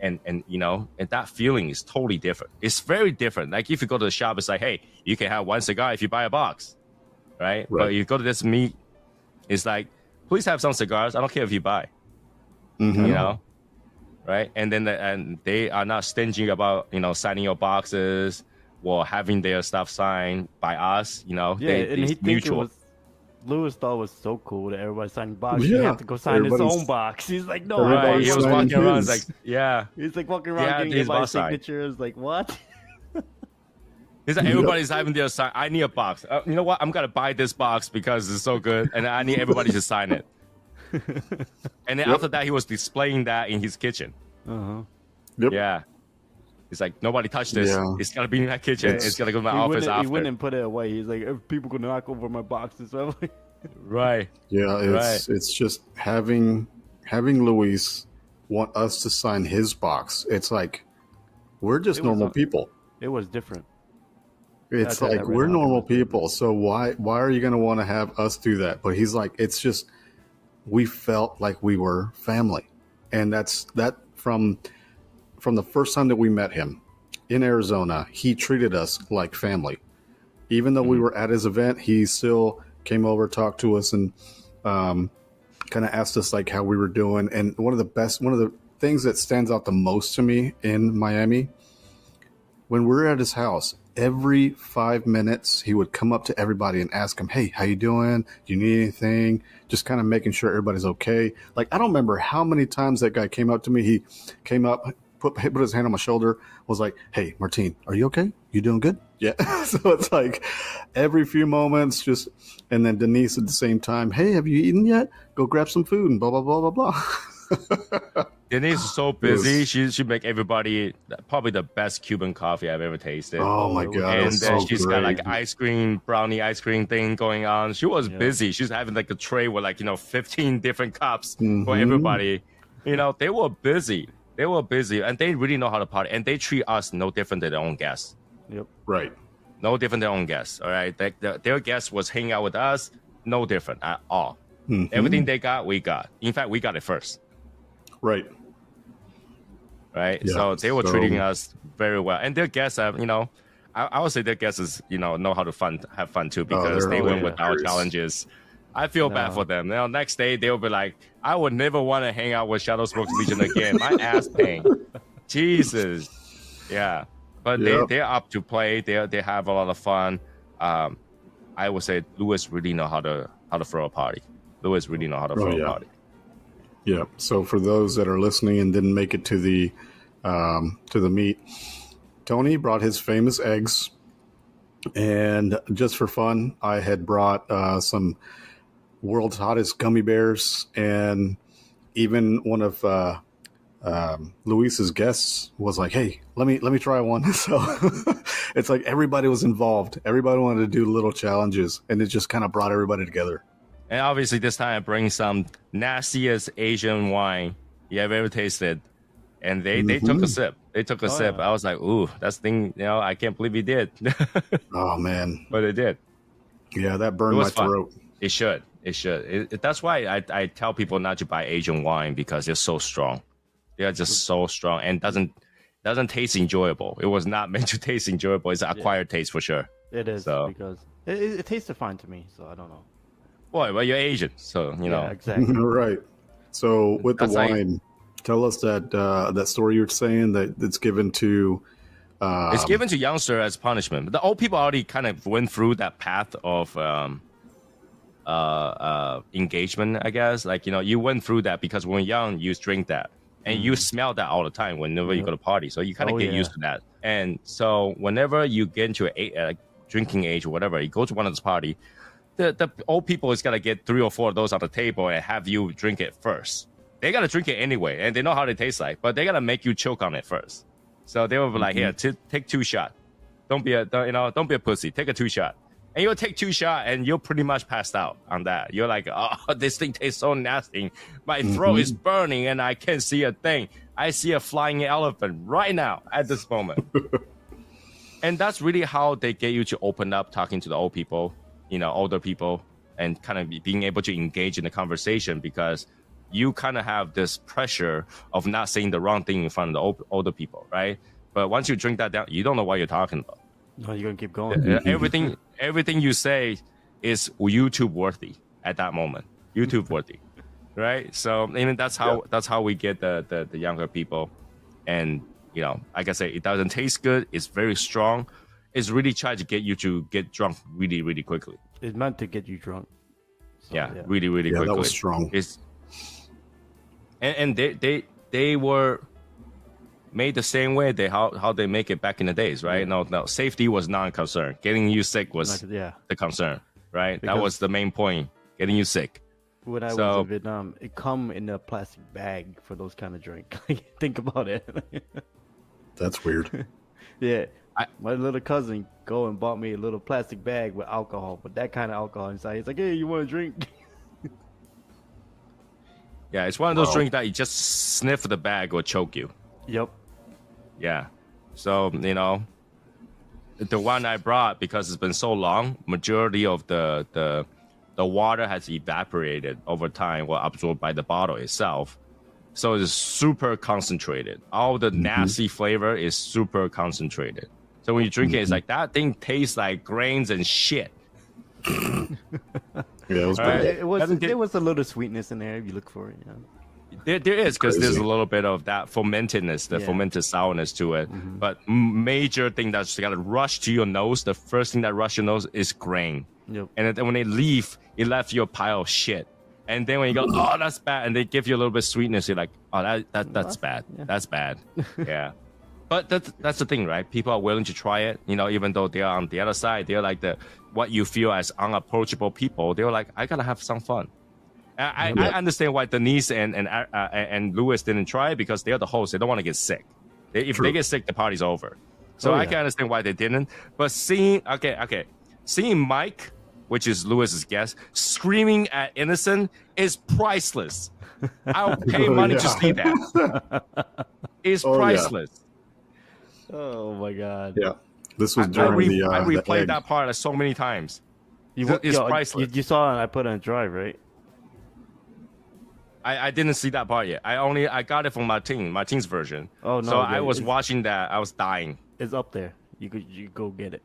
that feeling is totally different. It's very different. Like if you go to the shop, it's like, hey, you can have 1 cigar if you buy a box. right? But you go to this meet, it's like, please have some cigars. I don't care if you buy, you know, right? And then and they are not stingy about, you know, signing your boxes or having their stuff signed by us, you know. Yeah, and he mutual. Lewis thought it was so cool that everybody signed boxes. Yeah, he had to go sign his own box. He's like, no, right. He was walking around, his. like, yeah. He's like walking around getting everybody's signatures. Like, what? He's like, everybody's having their sign. I need a box. You know what? I'm gonna buy this box because it's so good, and I need everybody to sign it. And then after that, he was displaying that in his kitchen. Yep. Yeah. He's like, nobody touch this. Yeah. It's gotta be in that kitchen. It's gotta go to my office after. He went and put it away. He's like, people gonna knock over my boxes. So like, right. Yeah, it's just having Luis want us to sign his box. It's like we're just normal people. It was different. It's like we're normal people, so why are you going to want to have us do that? But he's like, it's just we felt like we were family, and that from the first time that we met him in Arizona, he treated us like family. Even though we were at his event, he still came over, talked to us, and kind of asked us like how we were doing. And one of the things that stands out the most to me in Miami, when we're at his house, every 5 minutes, he would come up to everybody and ask them, hey, how you doing? Do you need anything? Just kind of making sure everybody's okay. Like, I don't remember how many times that guy came up to me. He came up, put his hand on my shoulder, was like, hey, Martin, are you okay? You doing good? Yeah. So it's like every few moments, just, and then Denise at the same time, hey, have you eaten yet? Go grab some food and blah, blah, blah, blah, blah. Denise is so busy. She make everybody probably the best Cuban coffee I've ever tasted. Oh my god! And then she's got like brownie ice cream thing going on. She was busy. She's having like a tray with like 15 different cups for everybody. They were busy. And they really know how to party. And they treat us no different than their own guests. Yep. Right. No different than their own guests. All right. Their guests was hanging out with us. No different at all. Everything they got, we got. In fact, we got it first. Right. Yeah, so they were treating us very well, and their guests have, I would say their guests, know how to have fun too, because they went with our challenges. I feel bad for them. Next day they'll be like, I would never want to hang out with Shadow Smokes Legion again. My ass pain. Jesus. Yeah, but they're up to play. They have a lot of fun. I would say Lewis really know how to throw a party. Lewis really know how to throw a party. Yeah. So for those that are listening and didn't make it to the meet, Tony brought his famous eggs, and just for fun, I had brought some world's hottest gummy bears, and even one of Luis's guests was like, "Hey, let me try one." So it's like everybody was involved. Everybody wanted to do little challenges, and it just kind of brought everybody together. And obviously, this time I bring some nastiest Asian wine you have ever tasted. And they took a sip. They took a sip. I was like, ooh, that's the thing, I can't believe he did. Oh, man. But it did. Yeah, that burned my throat. It should. That's why I tell people not to buy Asian wine, because they're so strong. They are just so strong and doesn't taste enjoyable. It was not meant to taste enjoyable. It's an acquired taste for sure. It is, because it tasted fine to me, so I don't know. Well, you're Asian, so Yeah, exactly. Right. So with the wine, tell us that story you were saying that it's given to. It's given to youngster as punishment. But the old people already kind of went through that path of engagement, I guess. Like you went through that because when young, you drink that, and you smell that all the time whenever you go to party. So you kind of get used to that. And so whenever you get into a drinking age or whatever, you go to one of those parties. The old people is gonna get 3 or 4 of those on the table and have you drink it first. They gotta drink it anyway, and they know how they taste like, but they gotta make you choke on it first. So they will be like, "Here, take 2 shots. Don't be a pussy. Take a 2 shot." And you'll take 2 shots, and you're pretty much passed out on that. You're like, "Oh, this thing tastes so nasty. My throat is burning, and I can't see a thing. I see a flying elephant right now at this moment." And that's really how they get you to open up, talking to the old people. Older people, and kind of being able to engage in the conversation, because you kind of have this pressure of not saying the wrong thing in front of the older people, right? But once you drink that down, you don't know what you're talking about. No, you're gonna keep going. Everything you say is YouTube worthy at that moment. YouTube worthy, right? So that's how we get the younger people. And like I say, it doesn't taste good. It's very strong. It's really trying to get you to get drunk really, really quickly. It's meant to get you drunk. So, really, really quickly. That was strong. And they were made the same way how they make it back in the days, right? No, safety was non-concern. Getting you sick was the concern, right? Because that was the main point. Getting you sick. When I was in Vietnam, it come in a plastic bag for those kind of drink. Think about it. That's weird. Yeah. My little cousin go and bought me a little plastic bag with alcohol, but that kind of alcohol inside. He's like, hey, you want a drink? Yeah, it's one of those drinks that you just sniff the bag or choke you. Yep. Yeah. So, the one I brought, because it's been so long, majority of the water has evaporated over time or absorbed by the bottle itself. So it's super concentrated. All the nasty flavor is super concentrated. So when you drink it, it's like that thing tastes like grains and shit. Yeah, it was bad. There was a little sweetness in there if you look for it. There is, because there's a little bit of that fermentedness, the fermented sourness to it. But major thing that's got to rush to your nose, the first thing that rush your nose is grain. Yep. And then when they leave, it left you a pile of shit. And then when you go, oh, that's bad, and they give you a little bit of sweetness, you're like, oh, that's bad. Yeah. That's bad. Yeah. But that's the thing, right? People are willing to try it, even though they are on the other side. They're like what you feel as unapproachable people. They're like, I gotta have some fun. I understand why Denise and Louis didn't try it, because they're the hosts. They don't want to get sick. If they get sick, the party's over. So I can understand why they didn't. But seeing Mike, which is Louis's guest, screaming at Innocent is priceless. I'll pay money to see that. It's priceless. Oh my God. Yeah. This was during I replayed that part so many times. It's priceless. You saw it, I put it on drive, right? I didn't see that part yet. I got it from Martin's version. Oh no! So I was watching that. I was dying. It's up there. You go get it.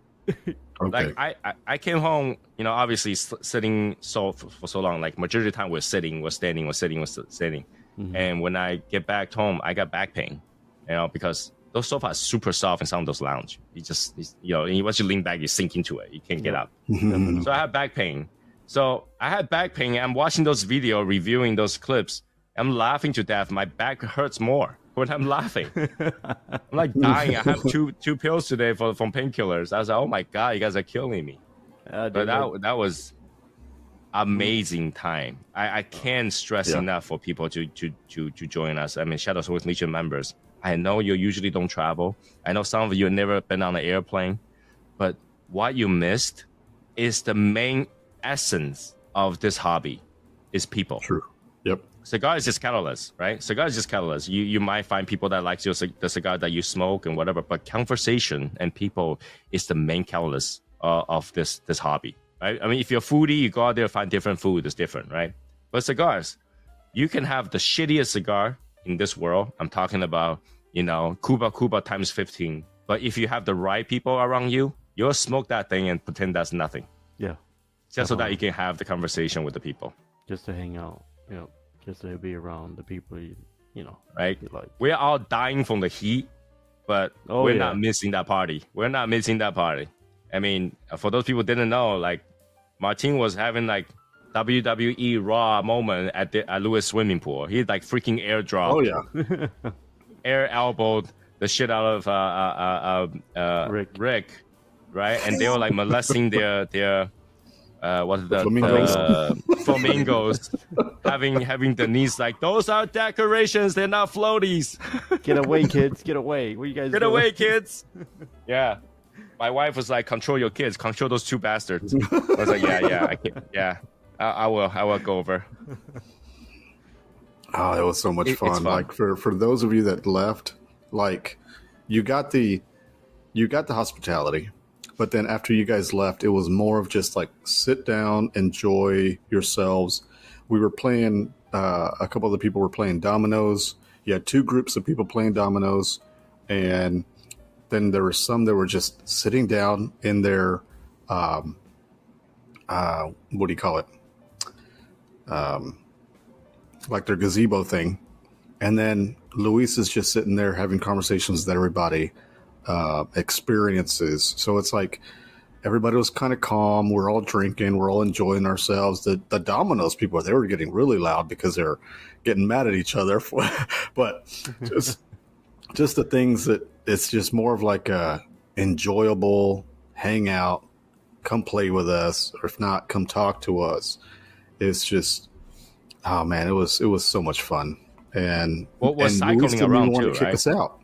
Okay. Like I came home, obviously sitting for so long. Like majority of the time we're sitting, we're standing, we're sitting, we're sitting. And when I get back home, I got back pain. Because those sofas are super soft in some of those lounge. Once you lean back, you sink into it. You can't get up. So I have back pain. So I had back pain. I'm watching those videos, reviewing those clips. I'm laughing to death. My back hurts more when I'm laughing. I'm like dying. I have two pills today from painkillers. I was like, oh my God, you guys are killing me. But that was amazing time. I can't stress enough for people to join us. I mean, Shadows with Legion members. I know you usually don't travel. I know some of you have never been on an airplane. But what you missed is the main essence of this hobby is people. True. Yep. Cigar is just catalyst, right? Cigar is just catalyst. You might find people that like the cigar that you smoke and whatever, but conversation and people is the main catalyst of this hobby, right? I mean, if you're a foodie, you go out there and find different food. It's different, right? But cigars, you can have the shittiest cigar in this world. I'm talking about, Cuba times 15. But if you have the right people around you, you'll smoke that thing and pretend that's nothing. Yeah. Just so that you can have the conversation with the people. Just to hang out, just to be around the people, right? You like. We're all dying from the heat, but we're not missing that party. We're not missing that party. I mean, for those people who didn't know, like, Martin was having, like, WWE Raw moment at Louis swimming pool. He, like, freaking airdrop. Oh, yeah. Air elbowed the shit out of Rick, right? And they were, like, molesting their flamingos, having Denise like, those are decorations, they're not floaties. Get away, kids! Get away! What are you guys? Get away, kids! Yeah, my wife was like, control your kids, control those two bastards. I was like, yeah, I can't. Yeah, I will go over. Oh, it was so much fun. Fun. Like for those of you that left, like you got the hospitality. But then after you guys left, it was more of just like sit down, enjoy yourselves. We were playing, a couple of the people were playing dominoes. You had two groups of people playing dominoes. And then there were some that were just sitting down in their, I what do you call it? Like their gazebo thing. And then Luis is just sitting there having conversations that everybody experiences. So it's like everybody was kind of calm. We're all drinking. We're all enjoying ourselves. The Domino's people, they were getting really loud because they're getting mad at each other. But just the things that it's just more of like a enjoyable hangout. Come play with us, or if not, come talk to us. It's just, oh man, it was so much fun. And what was cycling Luis didn't around want too, to kick right? us out.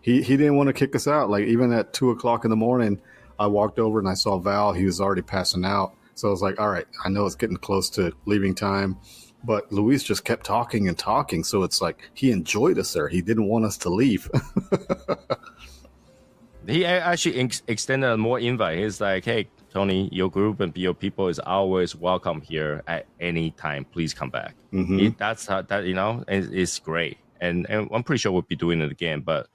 He didn't want to kick us out. Like even at 2:00 in the morning, I walked over and I saw Val. He was already passing out. So I was like, all right, I know it's getting close to leaving time, but Luis just kept talking and talking. So it's like he enjoyed us there. He didn't want us to leave. He actually extended more invite. He's like, hey, Tony, your group and your people is always welcome here at any time. Please come back. That's how that, it's great. And I'm pretty sure we'll be doing it again. But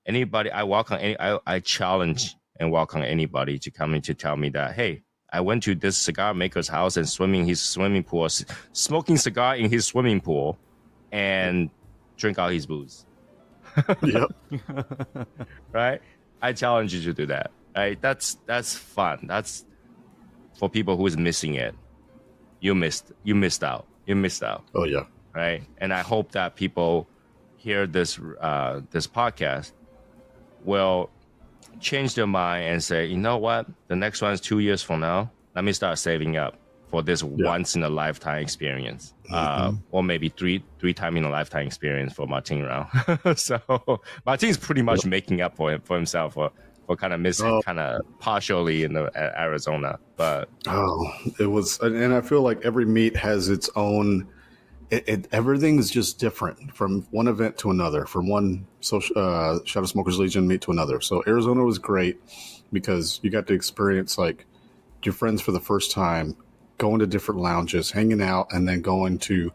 anybody, I challenge and welcome anybody to come in to tell me that, hey, I went to this cigar maker's house and swimming his swimming pool, smoking cigar in his swimming pool, and drink out his booze. Yep. Right? I challenge you to do that. Right? That's fun. That's for people who is missing it. You missed out. Oh yeah. Right? And I hope that people hear this podcast will change their mind and say, you know what? The next one is 2 years from now. Let me start saving up for this once in a lifetime experience, or maybe three time in a lifetime experience for Martin now. So Martin's pretty much making up for himself for kind of missing kind of partially in Arizona. But it was, and I feel like every meet has its own. Everything's just different from one event to another, from one Shadow Smokers Legion meet to another. So Arizona was great because you got to experience like your friends for the first time, going to different lounges, hanging out, and then going to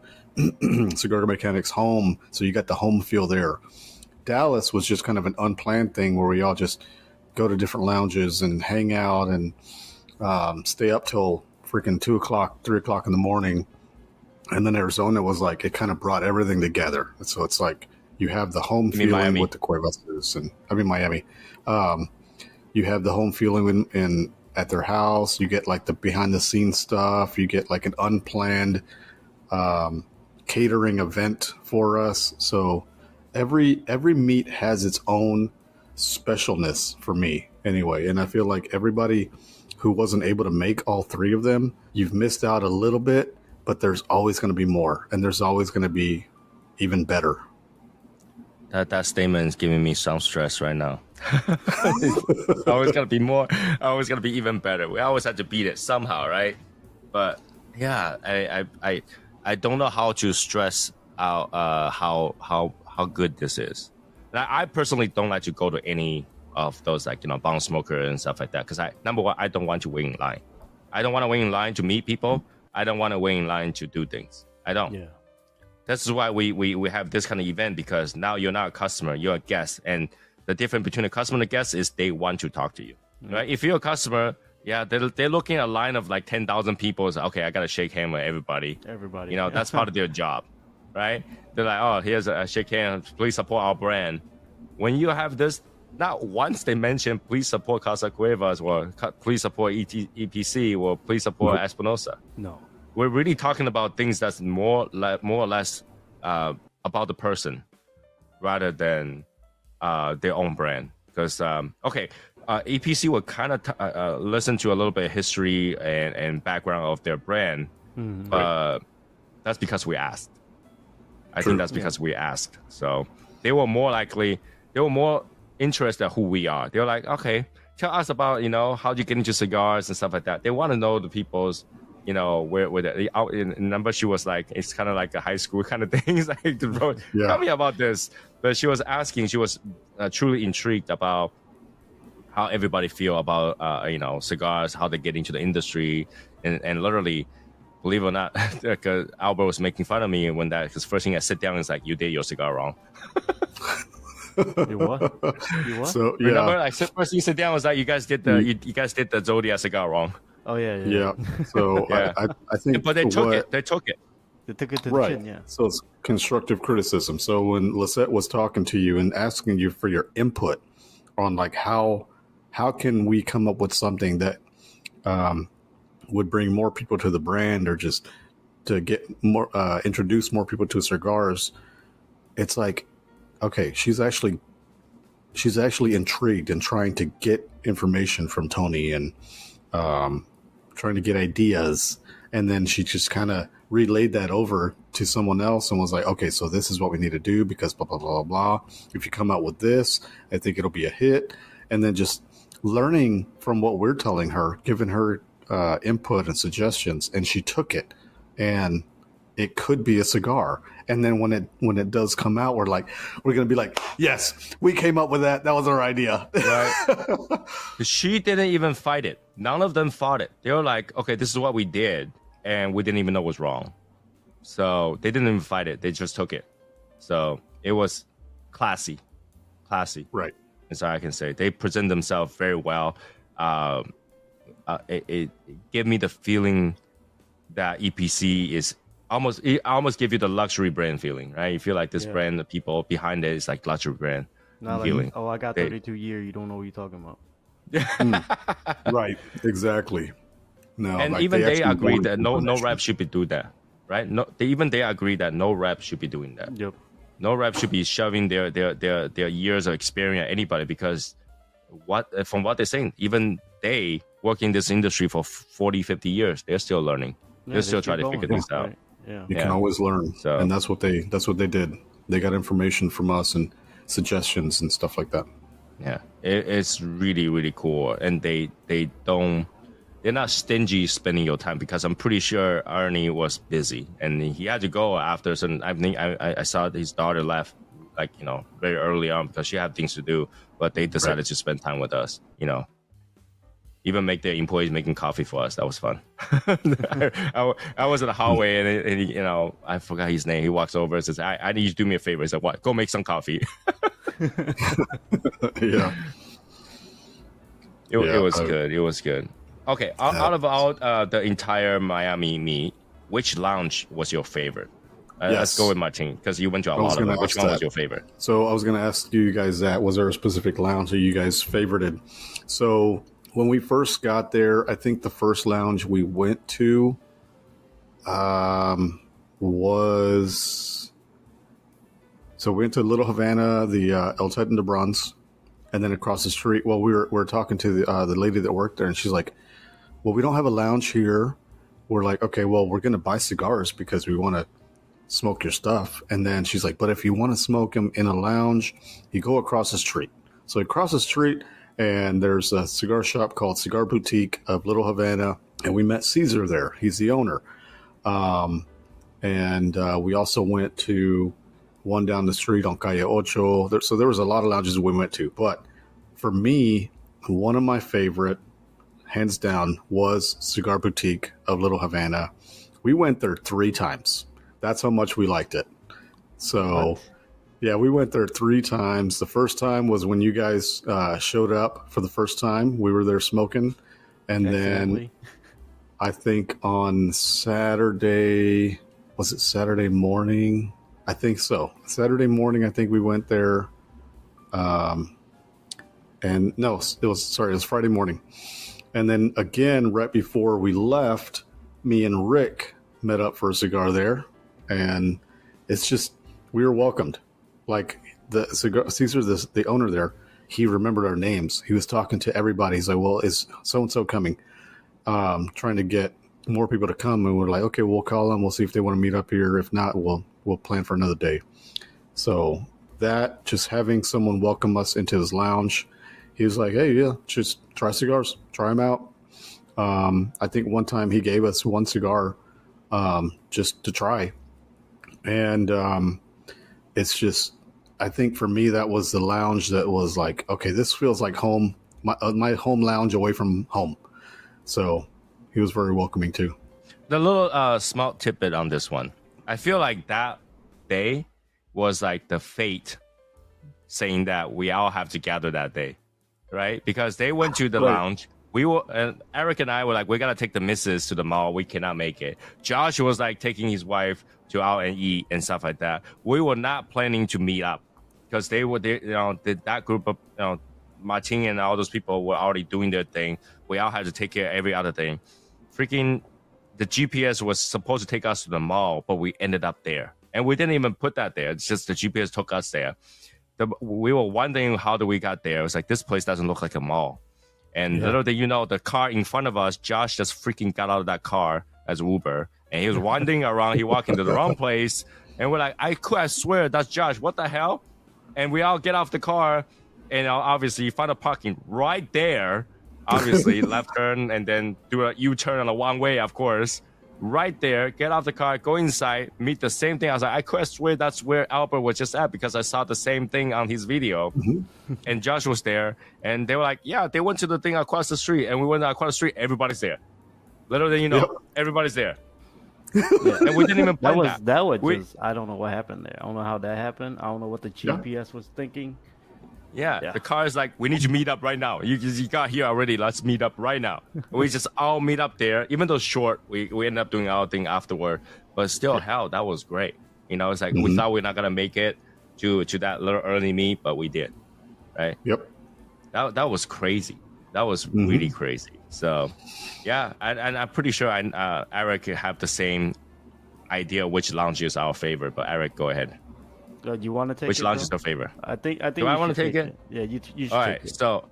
Cigar Mechanics' home. So you got the home feel there. Dallas was just kind of an unplanned thing where we all just go to different lounges and hang out and stay up till freaking 2 o'clock, 3 o'clock in the morning. And then Arizona was like, it kind of brought everything together. And so it's like you have the home feeling Miami. with the Cuevas, and I mean Miami. You have the home feeling in at their house. You get like the behind the scenes stuff. You get like an unplanned catering event for us. So every meet has its own specialness for me anyway. And I feel like everybody who wasn't able to make all three of them, you've missed out a little bit. But there's always going to be more, and there's always going to be even better. That statement is giving me some stress right now. Always going to be more. Always going to be even better. We always have to beat it somehow, right? But yeah, I don't know how to stress out how good this is. Like, I personally don't like to go to any of those bong smoker and stuff like that because number one, I don't want to wait in line. I don't want to wait in line to meet people. I don't want to wait in line to do things. I don't. Yeah. That's why we have this kind of event, because now you're not a customer, you're a guest. And the difference between a customer and a guest is they want to talk to you. Right? If you're a customer, they're looking at a line of like 10,000 people. So, okay, I got to shake hands with everybody. That's part of their job. Right? They're like, oh, here's a shake hands. Please support our brand. When you have this, not once they mention, please support Casa Cuevas, or please support EPC, or please support Espinosa. No. We're really talking about things that's more or less about the person rather than their own brand. Because, EPC will kind of listen to a little bit of history and background of their brand, but that's because we asked. I think that's because we asked. So they were more interested in who we are. They were like, okay, tell us about, how you get into cigars and stuff like that. They want to know the people's, where the out in number. She was like, it's kind of like a high school kind of thing. Like, tell me about this. But she was asking, she was truly intrigued about how everybody feel about, cigars, how they get into the industry. And literally, believe it or not, Albert was making fun of me when his first thing I sit down is like, you did your cigar wrong. You what? So remember, like first thing you sit down was like, you guys did the Zodiac cigar wrong. Oh yeah. Yeah. So Yeah. I think, But they took it. They took it to the right. chin. Yeah. So it's constructive criticism. So when Lisette was talking to you and asking you for your input on like how can we come up with something that would bring more people to the brand, or just to get more introduce more people to cigars, it's like, okay, she's actually intrigued and trying to get information from Tony, and trying to get ideas, and then she just kind of relayed that over to someone else and was like, okay, so this is what we need to do because blah blah blah blah. If you come out with this, I think it'll be a hit. And then just learning from what we're telling her, giving her input and suggestions, and she took it, and it could be a cigar. And then when it does come out, we're gonna be like, yes, we came up with that. That was our idea. Right. She didn't even fight it. None of them fought it. They were like, okay, this is what we did, and we didn't even know was wrong. So they didn't even fight it. They just took it. So it was classy. Right. That's all I can say. They present themselves very well. It gave me the feeling that EPC is it almost give you the luxury brand feeling, right? You feel like this brand, the people behind it is like luxury brand Not feeling. Like, oh, I got 32 years. You don't know what you're talking about. Right. Exactly. No. And like even they agree that no information. rep should be doing that, right? No, they agree that no rep should be doing that. Yep. No rep should be shoving their years of experience at anybody, because from what they're saying, even they work in this industry for 40, 50 years. They're still learning. They're still trying to figure things out. Right. Yeah. You can always learn. So, and that's what they did. They got information from us and suggestions and stuff like that. Yeah, it's really, really cool. And they're not stingy spending your time, because I'm pretty sure Ernie was busy and he had to go after some. I think I saw his daughter left, like, very early on, because she had things to do, but they decided to spend time with us, even make their employees making coffee for us. That was fun. I was in the hallway and he, I forgot his name. He walks over and says, I need you to do me a favor. He's like, what? Go make some coffee. Yeah. It was good. It was good. Okay. Out of all the entire Miami meet, which lounge was your favorite? Let's go with Martin, because you went to a lot of them. Which one was your favorite? So I was going to ask you guys that. Was there a specific lounge that you guys favorited? So when we first got there, I think the first lounge we went to was... So we went to Little Havana, the El Titan de Bronze, and then across the street. Well, we were talking to the lady that worked there, and she's like, well, we don't have a lounge here. We're like, okay, well, we're going to buy cigars because we want to smoke your stuff. And then she's like, but if you want to smoke them in a lounge, you go across the street. So across the street, and there's a cigar shop called Cigar Boutique of Little Havana, and we met Caesar there. He's the owner. And we also went to one down the street on Calle Ocho. So there was a lot of lounges we went to. But for me, one of my favorite, hands down, was Cigar Boutique of Little Havana. We went there 3 times. That's how much we liked it. So, yeah, we went there 3 times. The first time was when you guys showed up for the first time. We were there smoking. And then I think on Saturday, was it Saturday morning? I think so. Saturday morning, I think we went there. And no, it was Friday morning. And then again, right before we left, me and Rick met up for a cigar there. And it's just, we were welcomed. Like the cigar, Caesar, the owner there, he remembered our names. He was talking to everybody. He's like, well, is so-and-so coming? Trying to get more people to come. And we're like, okay, we'll call them. We'll see if they want to meet up here. If not, we'll plan for another day. So that, just having someone welcome us into his lounge, he was like, hey, yeah, just try cigars, try them out. I think one time he gave us 1 cigar just to try. And it's just, I think for me, that was the lounge that was like, okay, this feels like home, my home lounge away from home. So he was very welcoming too. The little small tidbit on this one. I feel like that day was like the fate saying that we all have to gather that day, right? Because they went to the lounge, and Eric and I were like, we gotta take the missus to the mall. We cannot make it. Josh was like taking his wife to out and eat and stuff like that. We were not planning to meet up because that group of Martin and all those people were already doing their thing. We all had to take care of every other thing. Freaking, the GPS was supposed to take us to the mall, but we ended up there, and we didn't even put that there. It's just the GPS took us there. We were wondering how we got there. It was like, this place doesn't look like a mall. And little did you know, the car in front of us, Josh just freaking got out of that car as Uber, and he was wandering around. He walked into the wrong place, and we're like, I swear that's Josh. What the hell? And we all get off the car, and obviously find a parking right there. Obviously, left turn and then do a U-turn on a one-way, of course. Right there, get off the car, go inside, meet the same thing. I was like, I could swear that's where Albert was just at because I saw the same thing on his video. And Josh was there, and they were like, yeah, they went to the thing across the street, and we went across the street, everybody's there. Little than you know, everybody's there. And we didn't even plan that. That was just, I don't know what happened there. I don't know how that happened. I don't know what the GPS was thinking. Yeah, the car is like, we need to meet up right now. You got here already. Let's meet up right now. We just all meet up there. Even though short, we ended up doing our thing afterward. But still, hell, that was great. It's like we thought we were not going to make it to that little early meet, but we did. Right? Yep. That was crazy. That was really crazy. So, yeah, and I'm pretty sure Eric have the same idea which lounge is our favorite. But Eric, go ahead. You want to take which it, lounge bro? is your favorite? I think. Do I want to take it? Yeah, you should. All take right. it. So,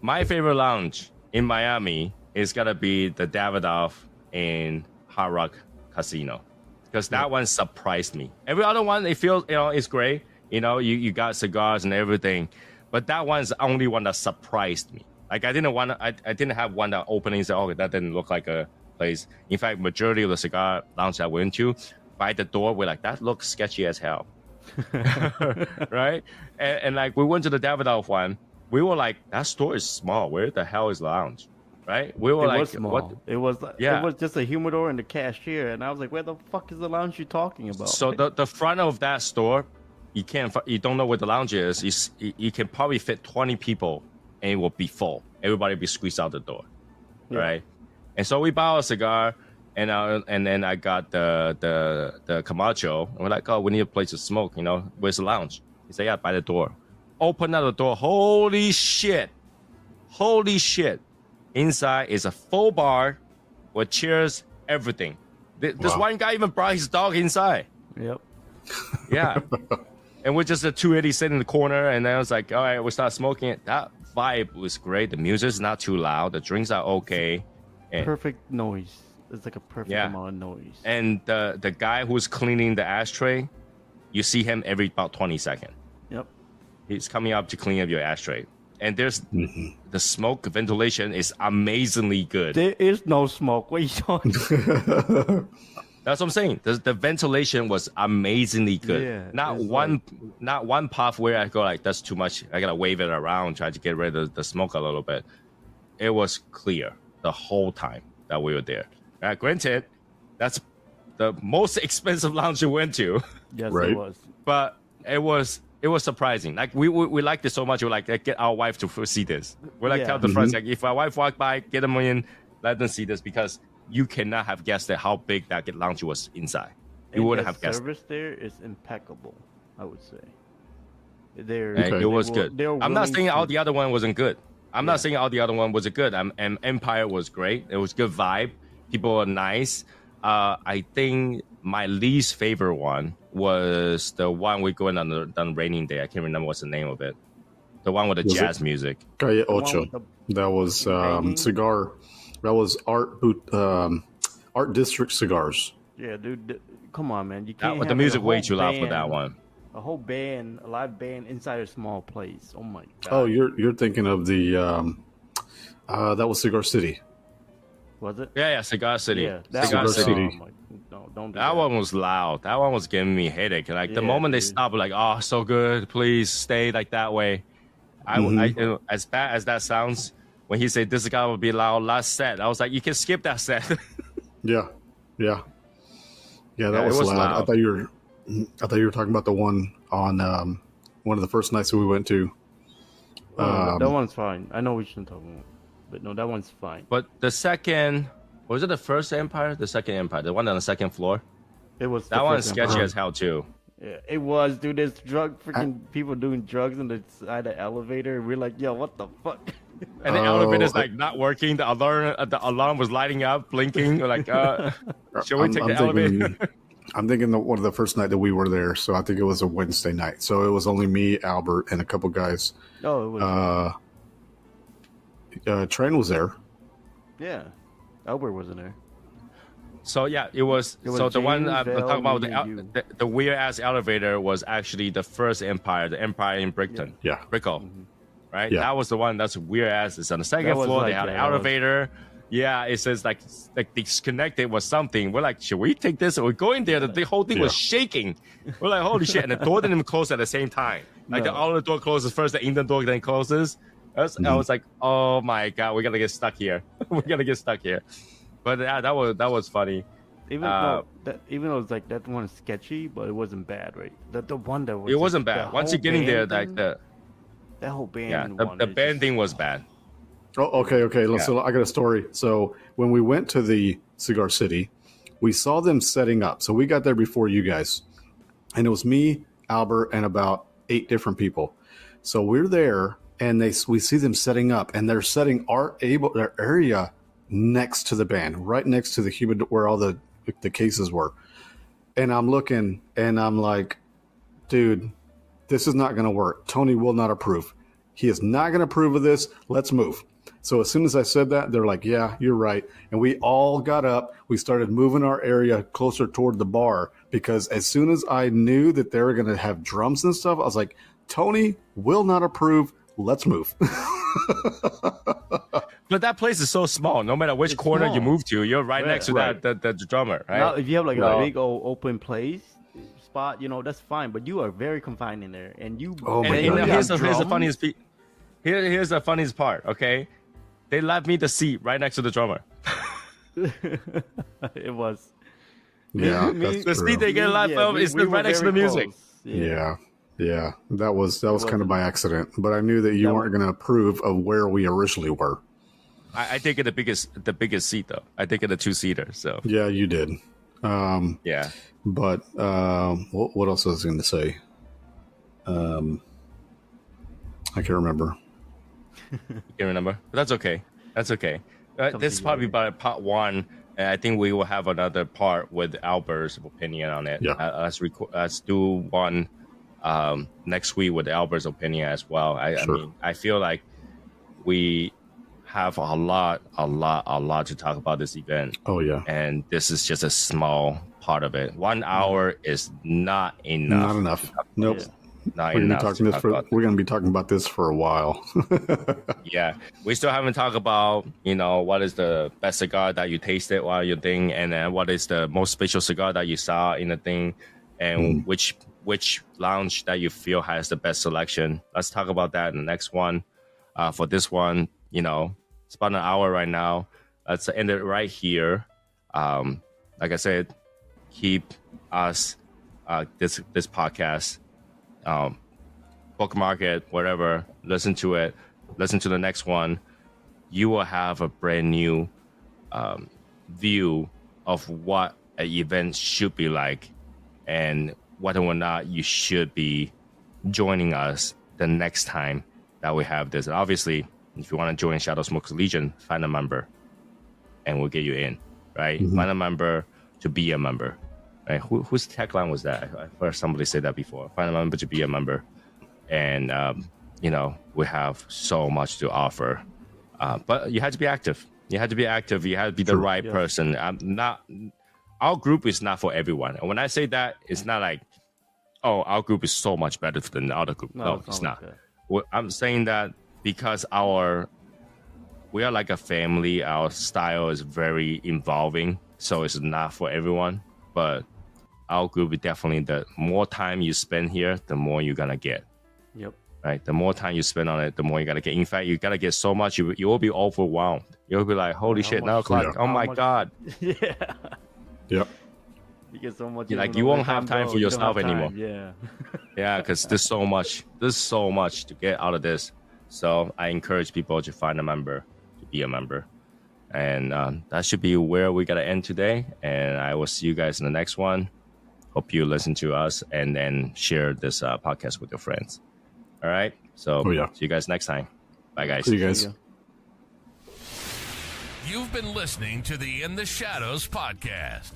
my favorite lounge in Miami is gonna be the Davidoff in Hard Rock Casino, because that one surprised me. Every other one, it feels it's great. You got cigars and everything, but that one's the only one that surprised me. Like I didn't have one that opened and said, "Oh, that didn't look like a place." In fact, majority of the cigar lounge I went to, by the door, we're like, that looks sketchy as hell. Right? And like we went to the Davidoff one, we were like, that store is small. Where the hell is lounge? Right? We were was small. What? It was just a humidor and the cashier, and I was like, where the fuck is the lounge you talking about? So the front of that store, you don't know where the lounge is. You can probably fit 20 people, and it will be full. Everybody will be squeezed out the door, right? And so we bought a cigar. And then I got the Camacho. And we're like, oh, we need a place to smoke. Where's the lounge? He said, yeah, by the door. Open up the door. Holy shit. Inside is a full bar with chairs, everything. This one guy even brought his dog inside. Yep. Yeah. And we're just the 280 sitting in the corner. And then I was like, all right, we start smoking it. That vibe was great. The music's not too loud. The drinks are okay. Perfect noise. It's like a perfect amount of noise. And the guy who's cleaning the ashtray, you see him every about 20 seconds. Yep. He's coming up to clean up your ashtray. And there's the smoke ventilation is amazingly good. There is no smoke. What are you talking about? That's what I'm saying. The ventilation was amazingly good. Yeah, not one puff where I go like, that's too much. I gotta wave it around, try to get rid of the smoke a little bit. It was clear the whole time that we were there. Granted, that's the most expensive lounge we went to. Yes, right. It was. But it was surprising. Like we liked it so much. We're like, get our wife to see this. We're like, tell the friends, like, if our wife walked by, get them in, let them see this, because you cannot have guessed at how big that lounge was inside. You wouldn't have guessed. The service there is impeccable, I would say. It was good. I'm not saying all the other one wasn't good. I'm not saying all the other one wasn't good. And Empire was great. It was good vibe. People were nice. I think my least favorite one was the one we going on the raining day. I can't remember what's the name of it. The one with the jazz music. Calle Ocho. That was cigar. That was Art District Cigars. Yeah, dude. Come on, man. You can't. The music way too loud for that one. A whole band, a live band inside a small place. Oh my god. Oh, you're thinking of the that was Cigar City. Was it? Yeah, Cigar City. Yeah, Cigar City. No, don't do that one was loud. That one was giving me a headache. Like the moment they stopped, like, oh, so good. Please stay like that way. I as bad as that sounds, when he said this guy will be loud last set, I was like, you can skip that set. Yeah. That was loud. I thought you were talking about the one on one of the first nights we went to. That one's fine. I know we shouldn't talk about. But no, that one's fine. But the second, was it the first Empire? The second Empire, the one on the second floor. It was that one's sketchy as hell too. Yeah, it was, dude. There's people doing drugs on the side of the elevator. We're like, yo, what the fuck? And the elevator's like not working. The alarm was lighting up, blinking. We're like, should we take the elevator? I'm thinking one of the first night that we were there. So I think it was a Wednesday night. So it was only me, Albert, and a couple guys. Oh, it was. Train was there. Yeah, Albert wasn't there. So yeah, it was so James, the one I'm Val, talking about the weird ass elevator was actually the first Empire, the Empire in Brickton. Yeah. Brickell. Right? Yeah. That was the one that's weird ass. It's on the second floor. They had an elevator. Yeah, it says like disconnected was something. We're like, should we take this? Or we're going there. The whole thing was shaking. We're like, holy shit. And the door didn't even close at the same time. Like the outer door closes first, the inner door then closes. I was like, oh my God, we're gonna get stuck here. We're gonna get stuck here. But that was funny. Even though it's like that one is sketchy, but it wasn't bad, right? The one that was. It wasn't bad. Once you get in there, like that whole band. Yeah, the band thing was bad. Oh, okay. So I got a story. So when we went to the Cigar City, we saw them setting up. So we got there before you guys, and it was me, Albert, and about 8 different people. So we're there, and we see them setting up, and they're setting our area next to the band, right next to the humidor where all the cases were. And I'm looking, and I'm like, dude, this is not going to work. Tony will not approve. He is not going to approve of this. Let's move. So as soon as I said that, they're like, yeah, you're right. And we all got up. We started moving our area closer toward the bar because as soon as I knew that they were going to have drums and stuff, I was like, Tony will not approve. Let's move. But that place is so small. No matter which corner you move to, you're right next to the drummer, right? Now, if you have like a big old open place spot, that's fine. But you are very confined in there, and you. Oh my God. Here's the funniest. Here's the funniest part. Okay, they left me the seat right next to the drummer. It was. Yeah, the seat they get left of is right next to the music. Yeah. That was kind of by accident, but I knew that you weren't going to approve of where we originally were. I take it the biggest seat though. I take it a 2-seater. So yeah, you did. Yeah. But what else was I going to say? I can't remember. You can't remember? But that's okay. That's okay. This is probably about part 1. And I think we will have another part with Albert's opinion on it. Yeah. Let's do one next week with Albert's opinion as well. I mean, I feel like we have a lot to talk about this event. Oh yeah. And this is just a small part of it. 1 hour is not enough. Not enough. Nope. Yeah. We're going to be talking about this for a while. Yeah, we still haven't talked about what is the best cigar that you tasted while you're thing, and then what is the most special cigar that you saw in the thing, and which lounge that you feel has the best selection. Let's talk about that in the next one. For this one, it's about an hour right now. Let's end it right here. Like I said, keep us this podcast. Bookmark it, whatever, listen to it, listen to the next one. You will have a brand new view of what an event should be like and whether or not you should be joining us the next time that we have this. And obviously, if you want to join Shadow Smokes Legion, find a member and we'll get you in, right? Find a member to be a member. Right? Whose tagline was that? I heard somebody say that before. Find a member to be a member. And, we have so much to offer. But you had to be active. You had to be the right person. Our group is not for everyone. And when I say that, it's not like, oh, our group is so much better than the other group. No, it's not. I'm saying that because we are like a family. Our style is very involving. So it's not for everyone. But our group is definitely the more time you spend here, the more you're going to get. Yep. Right? The more time you spend on it, the more you're going to get. In fact, you got to get so much, you will be overwhelmed. You'll be like, holy shit, 9 o'clock. Yeah. Oh my God. Yeah. Yep. You get so much. You won't have time for yourself anymore. Yeah. Yeah, because there's so much to get out of this. So I encourage people to find a member, to be a member. And that should be where we got to end today. And I will see you guys in the next one. Hope you listen to us and then share this podcast with your friends. All right. So see you guys next time. Bye, guys. See you guys. You've been listening to the In the Shadows podcast.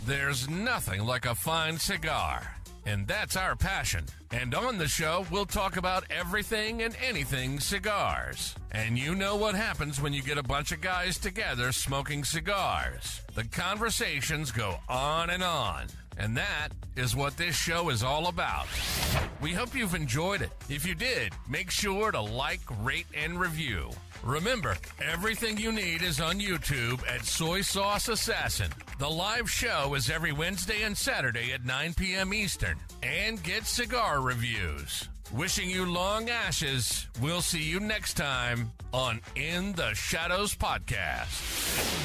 There's nothing like a fine cigar, and that's our passion. And on the show, we'll talk about everything and anything cigars. And you know what happens when you get a bunch of guys together smoking cigars. The conversations go on. And that is what this show is all about. We hope you've enjoyed it. If you did, make sure to like, rate, and review. Remember, everything you need is on YouTube at Soy Sauce Assassin. The live show is every Wednesday and Saturday at 9 p.m. Eastern. And get cigar reviews. Wishing you long ashes. We'll see you next time on In the Shadows podcast.